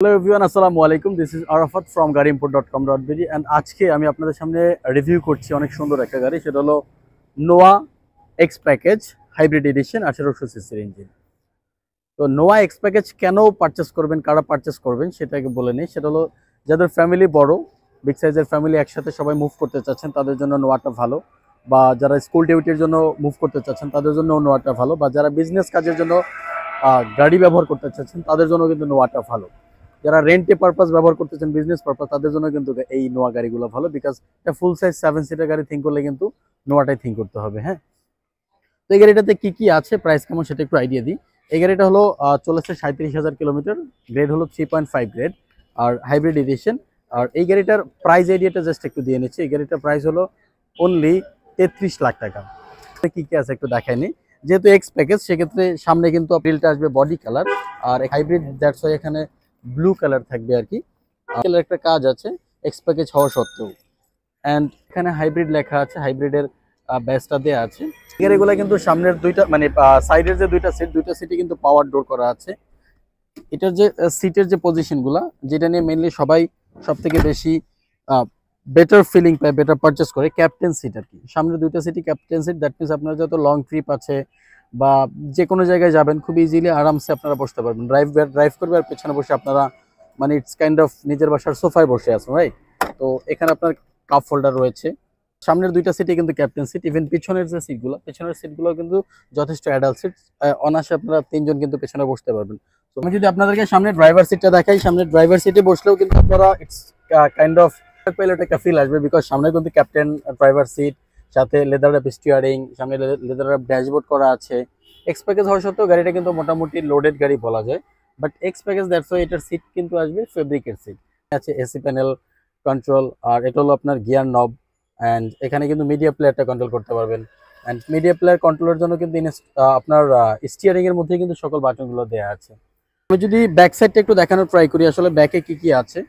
Hello everyone, আসসালামু আলাইকুম। This is Arafat from গাড়িইম্পোর্ট.com.bd অ্যান্ড আজকে আমি আপনাদের সামনে রিভিউ করছি অনেক সুন্দর একটা গাড়ি। সেটা হলো নোয়া এক্স প্যাকেজ হাইব্রিড এডিশন 1800 সিসির ইঞ্জিন। তো নোয়া এক্স প্যাকেজ কেন পারচেস করবেন, কারা পারচেস করবেন সেটাকে বলে নিই। সেটা হলো যাদের ফ্যামিলি বড়, বিগ সাইজের ফ্যামিলি একসাথে সবাই মুভ করতে চাচ্ছেন তাদের জন্য নোয়াটা ভালো, বা যারা স্কুল ডিউটির জন্য মুভ করতে চাচ্ছেন তাদের জন্য নোয়াটা ভালো, বা যারা বিজনেস কাজের জন্য গাড়ি ব্যবহার করতে চাচ্ছেন তাদের জন্য কিন্তু নোয়াটা ভালো। যারা রেন্টে পারপাস ব্যবহার করতেছেন, বিজনেস পারপাস, তাদের জন্য কিন্তু এই নোয়া গাড়িগুলো ভালো। বিকজ এটা ফুল সাইজ 7 সিটার গাড়ি থিঙ্ক করলে কিন্তু নোয়াটাই থিঙ্ক করতে হবে। হ্যাঁ, তো এই গাড়িটাতে কি কি আছে, প্রাইস কেমন সেটা একটু আইডিয়া দিই। এই গাড়িটা হলো চলেছে 37,000 কিলোমিটার, গ্রেড হলো 3.5 গ্রেড, আর হাইব্রিড এডিশন। আর এই গাড়িটার প্রাইস আইডিয়াটা জাস্ট একটু দিয়ে নিচ্ছি। এই গাড়িটার প্রাইস হলো অনলি 33 লাখ টাকা। কি কি আছে একটু দেখায়নি। যেহেতু এক্স প্যাকেজ সেক্ষেত্রে সামনে কিন্তু গ্রিলটা আসবে বডি কালার, আর হাইব্রিড দ্যাটস ওয়াই এখানে ব্লু কালার থাকবে আর কি। একটা কাজ আছে এক্স প্যাকেজ হওয়া সত্ত্বেও। অ্যান্ড এখানে হাইব্রিড লেখা আছে, হাইব্রিডের ব্যাজটা দেওয়া আছে। এগুলো কিন্তু সামনের দুইটা মানে সাইডের যে দুইটা সিটই কিন্তু পাওয়ার ডোর করা আছে। এটার যে সিটের যে পজিশনগুলো, যেটা নিয়ে মেইনলি সবাই সব থেকে বেশি বেটার ফিলিং পায়, বেটার পারচেস করে, ক্যাপ্টেন সিট আর কি। সামনের দুইটা সিটই ক্যাপ্টেন সিট। দ্যাট মিনস আপনারা যত লং ট্রিপ আছে বা যে কোনো জায়গায় যাবেন খুব ইজিলি আরামসে আপনারা বসতে পারবেন। ড্রাইভ করবে আর পেছনে বসে আপনারা মানে ইটস কাইন্ড অফ নিজের বাসার সোফায় বসে আছেন, রাইট? তো এখানে আপনার কাপ হোল্ডার রয়েছে। সামনের দুইটা সিটই কিন্তু ক্যাপ্টেন সিট। ইভেন পিছনের যে সিটগুলো, পেছনের সিটগুলো কিন্তু যথেষ্ট অ্যাডাল্ট সিট। অনায়াসে আপনারা তিনজন কিন্তু পেছনে বসতে পারবেন। তো আমি যদি আপনাদেরকে সামনে ড্রাইভার সিটটা দেখাই, সামনে ড্রাইভার সিটে বসলেও কিন্তু আপনারা ইটস কাইন্ড অফ পাইলট একটা ফিল আসবে। বিকজ সামনে কিন্তু ক্যাপ্টেন ড্রাইভার সিট, সাথে লেদার র্যাপ স্টিয়ারিং, সামনে লেদার র্যাপ ড্যাশবোর্ড করা আছে। এক্স প্যাকেজ হওয়া সত্ত্বেও গাড়িটা কিন্তু মোটামুটি লোডেড গাড়ি বলা যায়। But x package that's why এটার সিট কিন্তু আসবে ফেব্রিকের সিট আছে। এসি প্যানেল কন্ট্রোল, আর এটা হলো আপনার গিয়ার নব। অ্যান্ড এখানে কিন্তু মিডিয়া প্লেয়ারটা কন্ট্রোল করতে পারবেন। অ্যান্ড মিডিয়া প্লেয়ার কন্ট্রোলের জন্য কিন্তু আপনার স্টিয়ারিং এর মধ্যে কিন্তু সকল বাটনগুলো দেওয়া আছে। আমি যদি ব্যাক সাইডটা একটু দেখানোর ট্রাই করি আসলে ব্যাকে কি কি আছে।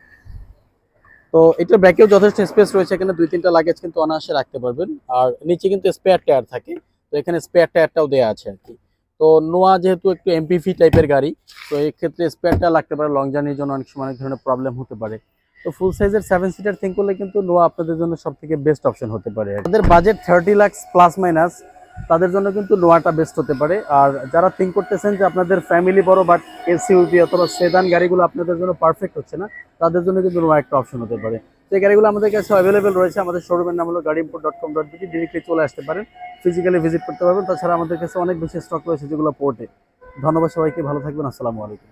তো এটার ব্যাকেও যথেষ্ট স্পেস রয়েছে, এখানে 2-3টা লাগেজ কিন্তু অনায়াসে রাখতে পারবেন। আর নিচে কিন্তু স্পেয়ার টায়ার থাকে, তো এখানে স্পেয়ার টায়ারটাও দেওয়া আছে আর কি। তো নোয়া যেহেতু একটু এমপিভি টাইপের গাড়ি, তো এই ক্ষেত্রে স্পেয়ার টায়ার লাগতে পারে, লং জার্নির জন্য অনেক সময় অনেক ধরনের প্রবলেম হতে পারে। তো ফুল সাইজের 7 সিটার থিঙ্ক করলে কিন্তু নোয়া আপনাদের জন্য সব থেকে বেস্ট অপশন হতে পারে। তাদের বাজেট 30 লাখ প্লাস মাইনাস, তাদের জন্য কিন্তু নোয়াটা বেস্ট হতে পারে। আর যারা থিঙ্ক করতেছেন যে আপনাদের ফ্যামিলি বড় বাট এসইউভি অথবা সেদান গাড়িগুলো আপনাদের জন্য পারফেক্ট হচ্ছে না, তাদের জন্য কিন্তু নোয়া একটা অপশন হতে পারে। সেই গাড়িগুলো আমাদের কাছে অ্যাভেলেবেল রয়েছে। আমাদের শোরুমের নাম হলো গাড়িইম্পোর্ট.com.bd। ডিরেক্টলি চলে আসতে পারেন, ফিজিক্যালি ভিজিট করতে পারবেন। তাছাড়া আমাদের কাছে অনেক বেশি স্টক রয়েছে যেগুলো পোর্টে। ধন্যবাদ সবাইকে, ভালো থাকবেন, আসসালামু আলাইকুম।